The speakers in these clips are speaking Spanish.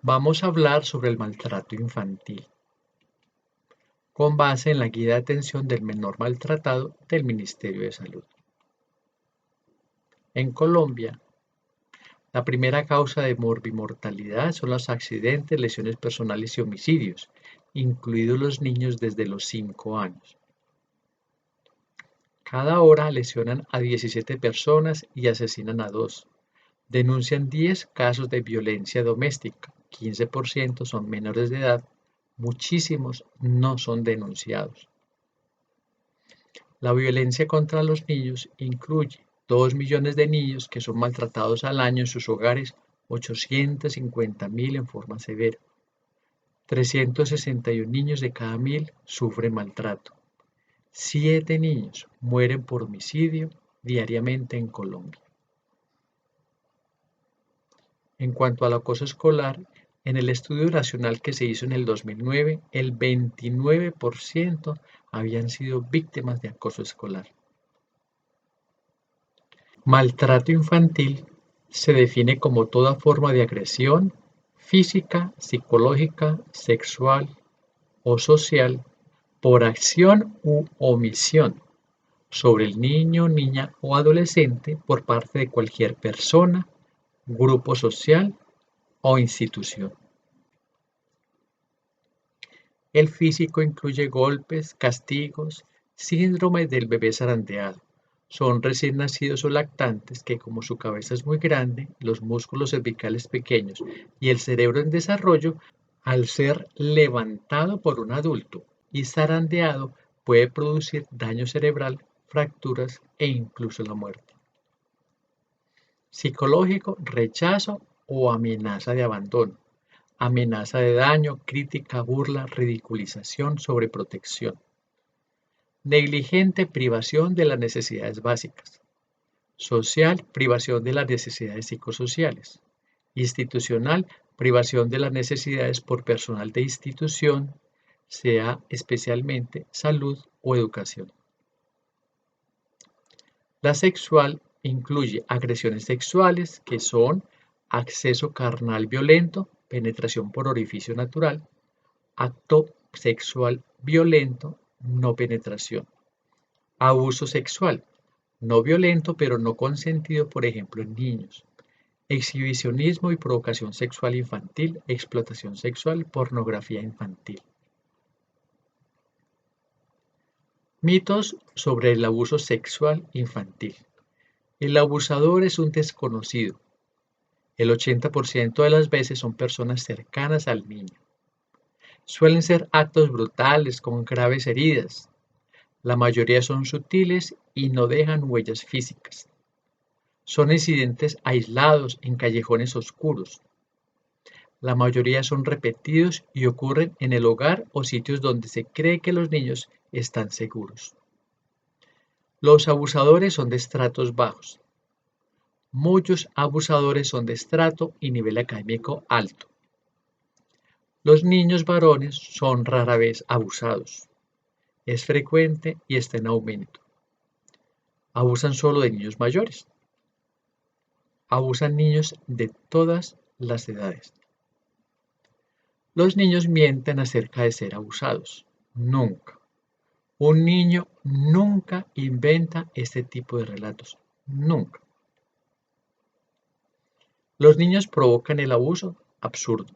Vamos a hablar sobre el maltrato infantil, con base en la Guía de Atención del Menor Maltratado del Ministerio de Salud. En Colombia, la primera causa de morbimortalidad son los accidentes, lesiones personales y homicidios, incluidos los niños desde los 5 años. Cada hora lesionan a 17 personas y asesinan a 2. Denuncian 10 casos de violencia doméstica, 15% son menores de edad, muchísimos no son denunciados. La violencia contra los niños incluye 2 millones de niños que son maltratados al año en sus hogares, 850.000 en forma severa. 361 niños de cada 1.000 sufren maltrato. 7 niños mueren por homicidio diariamente en Colombia. En cuanto al acoso escolar, en el estudio nacional que se hizo en el 2009, el 29% habían sido víctimas de acoso escolar. Maltrato infantil se define como toda forma de agresión física, psicológica, sexual o social por acción u omisión sobre el niño, niña o adolescente por parte de cualquier persona, grupo social o institución. El físico incluye golpes, castigos, síndrome del bebé zarandeado. Son recién nacidos o lactantes que, como su cabeza es muy grande, los músculos cervicales pequeños y el cerebro en desarrollo, al ser levantado por un adulto y zarandeado, puede producir daño cerebral, fracturas e incluso la muerte. Psicológico, rechazo o amenaza de abandono. Amenaza de daño, crítica, burla, ridiculización, sobreprotección. Negligente, privación de las necesidades básicas. Social, privación de las necesidades psicosociales. Institucional, privación de las necesidades por personal de institución, sea especialmente salud o educación. La sexual incluye agresiones sexuales que son acceso carnal violento, penetración por orificio natural, acto sexual violento, no penetración. Abuso sexual, no violento pero no consentido, por ejemplo, en niños. Exhibicionismo y provocación sexual infantil, explotación sexual, pornografía infantil. Mitos sobre el abuso sexual infantil. El abusador es un desconocido. El 80% de las veces son personas cercanas al niño. Suelen ser actos brutales con graves heridas. La mayoría son sutiles y no dejan huellas físicas. Son incidentes aislados en callejones oscuros. La mayoría son repetidos y ocurren en el hogar o sitios donde se cree que los niños están seguros. Los abusadores son de estratos bajos. Muchos abusadores son de estrato y nivel académico alto. Los niños varones son rara vez abusados. Es frecuente y está en aumento. Abusan solo de niños mayores. Abusan niños de todas las edades. Los niños mienten acerca de ser abusados. Nunca. Un niño nunca inventa este tipo de relatos. Nunca. Los niños provocan el abuso. Absurdo.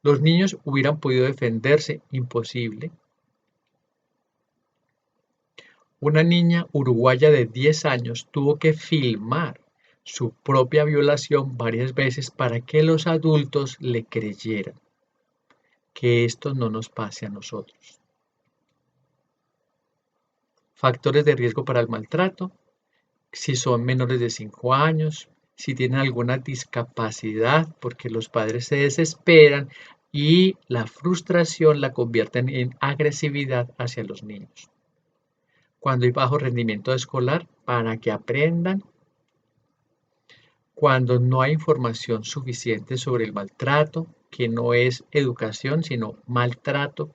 Los niños hubieran podido defenderse. Imposible. Una niña uruguaya de 10 años tuvo que filmar su propia violación varias veces para que los adultos le creyeran. Que esto no nos pase a nosotros. Factores de riesgo para el maltrato. Si son menores de 5 años, si tienen alguna discapacidad, porque los padres se desesperan y la frustración la convierten en agresividad hacia los niños. Cuando hay bajo rendimiento escolar, para que aprendan. Cuando no hay información suficiente sobre el maltrato, que no es educación, sino maltrato.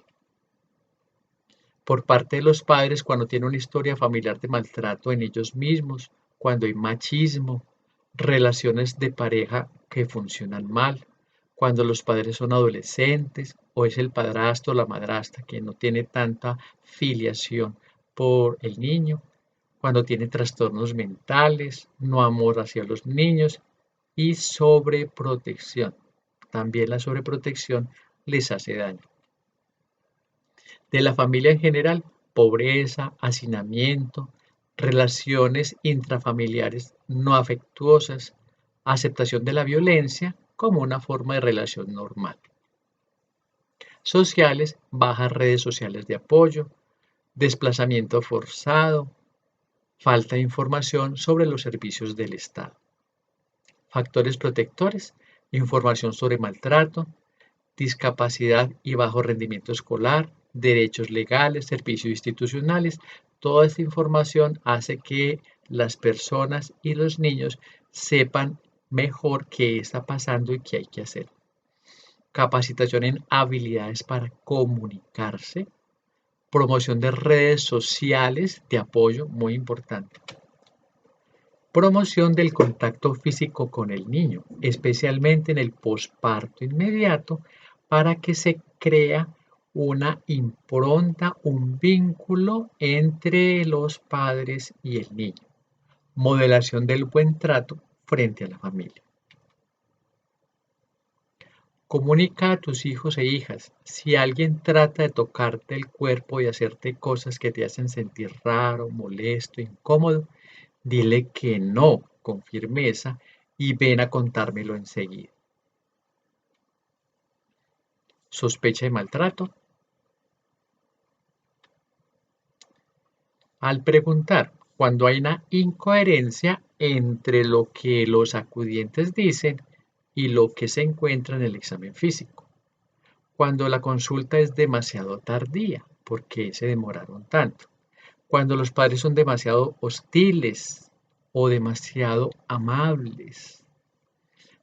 Por parte de los padres, cuando tienen una historia familiar de maltrato en ellos mismos, cuando hay machismo, relaciones de pareja que funcionan mal, cuando los padres son adolescentes o es el padrastro o la madrastra que no tiene tanta filiación por el niño, cuando tiene trastornos mentales, no amor hacia los niños y sobreprotección. También la sobreprotección les hace daño. De la familia en general, pobreza, hacinamiento, relaciones intrafamiliares no afectuosas, aceptación de la violencia como una forma de relación normal. Sociales, bajas redes sociales de apoyo, desplazamiento forzado, falta de información sobre los servicios del Estado. Factores protectores, información sobre maltrato, discapacidad y bajo rendimiento escolar, derechos legales, servicios institucionales. Toda esta información hace que las personas y los niños sepan mejor qué está pasando y qué hay que hacer. Capacitación en habilidades para comunicarse, promoción de redes sociales de apoyo, muy importante. Promoción del contacto físico con el niño, especialmente en el posparto inmediato, para que se crea una impronta, un vínculo entre los padres y el niño. Modelación del buen trato frente a la familia. Comunica a tus hijos e hijas. Si alguien trata de tocarte el cuerpo y hacerte cosas que te hacen sentir raro, molesto, incómodo, dile que no con firmeza y ven a contármelo enseguida. Sospecha de maltrato. Al preguntar, cuando hay una incoherencia entre lo que los acudientes dicen y lo que se encuentra en el examen físico. Cuando la consulta es demasiado tardía, ¿por qué se demoraron tanto? Cuando los padres son demasiado hostiles o demasiado amables.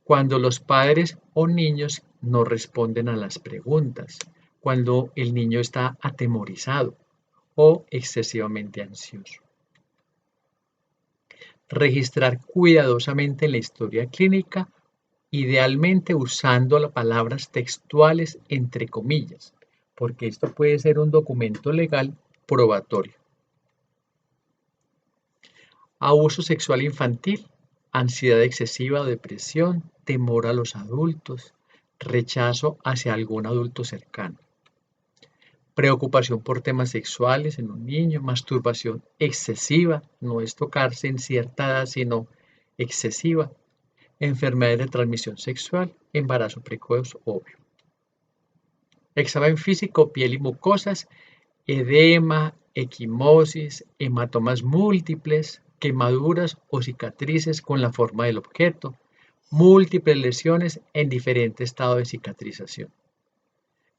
Cuando los padres o niños no responden a las preguntas. Cuando el niño está atemorizado o excesivamente ansioso. Registrar cuidadosamente la historia clínica, idealmente usando las palabras textuales entre comillas, porque esto puede ser un documento legal probatorio. Abuso sexual infantil, ansiedad excesiva o depresión, temor a los adultos, rechazo hacia algún adulto cercano. Preocupación por temas sexuales en un niño, masturbación excesiva, no es tocarse en cierta edad, sino excesiva. Enfermedades de transmisión sexual, embarazo precoz, obvio. Examen físico, piel y mucosas, edema, equimosis, hematomas múltiples, quemaduras o cicatrices con la forma del objeto, múltiples lesiones en diferente estado de cicatrización.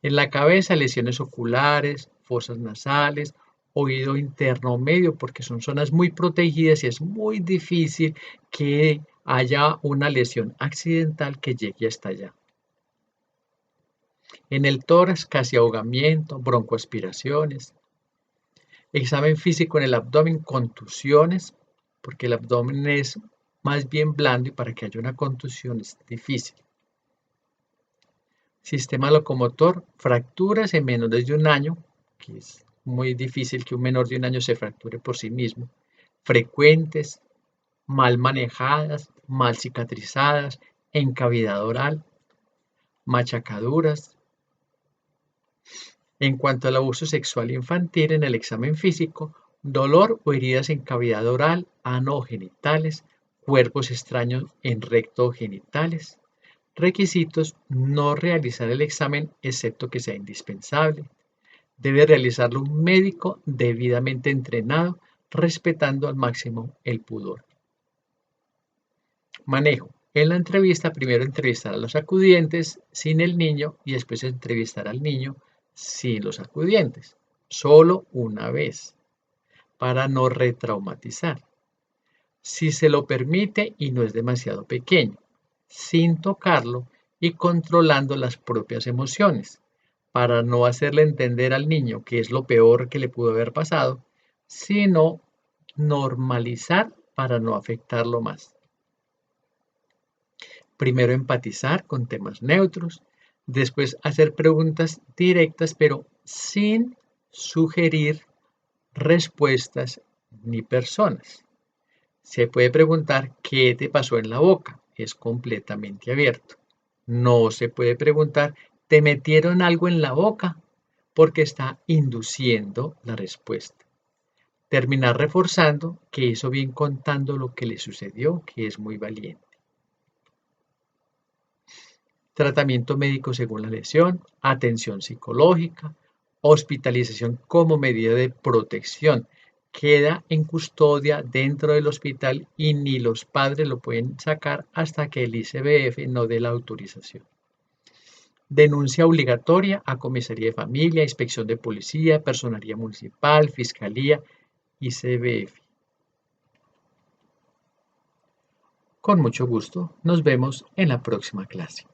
En la cabeza, lesiones oculares, fosas nasales, oído interno medio, porque son zonas muy protegidas y es muy difícil que haya una lesión accidental que llegue hasta allá. En el tórax, casi ahogamiento, broncoaspiraciones. Examen físico en el abdomen, contusiones, porque el abdomen es más bien blando y para que haya una contusión es difícil. Sistema locomotor, fracturas en menores de un año, que es muy difícil que un menor de un año se fracture por sí mismo. Frecuentes, mal manejadas, mal cicatrizadas, en cavidad oral, machacaduras. En cuanto al abuso sexual infantil en el examen físico, dolor o heridas en cavidad oral, ano o genitales, cuerpos extraños en recto o genitales. Requisitos: no realizar el examen excepto que sea indispensable. Debe realizarlo un médico debidamente entrenado, respetando al máximo el pudor. Manejo. En la entrevista, primero entrevistar a los acudientes sin el niño y después entrevistar al niño sin los acudientes. Solo una vez, para no retraumatizar. Si se lo permite y no es demasiado pequeño, sin tocarlo y controlando las propias emociones, para no hacerle entender al niño que es lo peor que le pudo haber pasado, sino normalizar para no afectarlo más. Primero empatizar con temas neutros, después hacer preguntas directas pero sin sugerir respuestas ni personas. Se puede preguntar qué te pasó en la boca, es completamente abierto. No se puede preguntar, ¿te metieron algo en la boca? Porque está induciendo la respuesta. Terminar reforzando que hizo bien contando lo que le sucedió, que es muy valiente. Tratamiento médico según la lesión, atención psicológica, hospitalización como medida de protección. Queda en custodia dentro del hospital y ni los padres lo pueden sacar hasta que el ICBF no dé la autorización. Denuncia obligatoria a comisaría de familia, inspección de policía, personería municipal, fiscalía, ICBF. Con mucho gusto, nos vemos en la próxima clase.